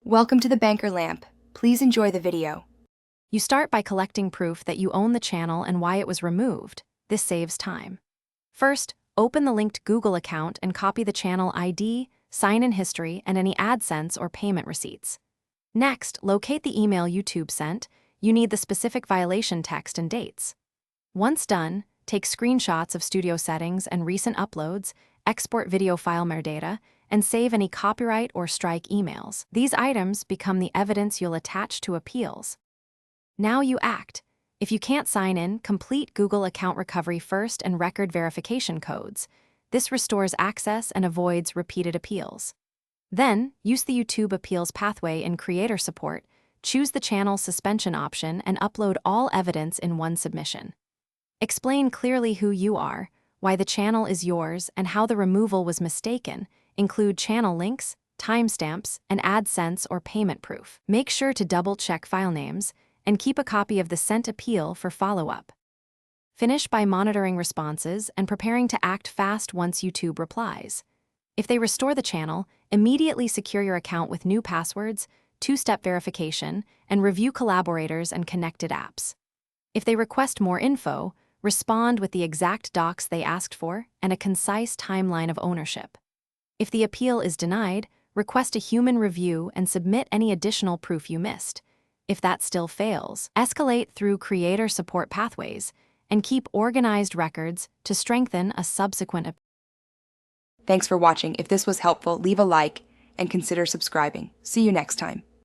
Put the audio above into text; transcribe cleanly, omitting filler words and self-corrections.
Welcome to the Banker Lamp. Please enjoy the video. You start by collecting proof that you own the channel and why it was removed. This saves time. First, open the linked Google account and copy the channel ID, sign-in history, and any AdSense or payment receipts. Next, locate the email YouTube sent. You need the specific violation text and dates. Once done, take screenshots of studio settings and recent uploads, export video file metadata, and save any copyright or strike emails. These items become the evidence you'll attach to appeals. Now you act. If you can't sign in, complete Google account recovery first and record verification codes. This restores access and avoids repeated appeals. Then, use the YouTube appeals pathway in Creator Support, choose the channel suspension option, and upload all evidence in one submission. Explain clearly who you are, why the channel is yours, and how the removal was mistaken. Include channel links, timestamps, and AdSense or payment proof. Make sure to double-check file names and keep a copy of the sent appeal for follow-up. Finish by monitoring responses and preparing to act fast once YouTube replies. If they restore the channel, immediately secure your account with new passwords, two-step verification, and review collaborators and connected apps. If they request more info, respond with the exact docs they asked for and a concise timeline of ownership. If the appeal is denied, request a human review and submit any additional proof you missed. If that still fails, escalate through creator support pathways and keep organized records to strengthen a subsequent appeal. Thanks for watching. If this was helpful, leave a like and consider subscribing. See you next time.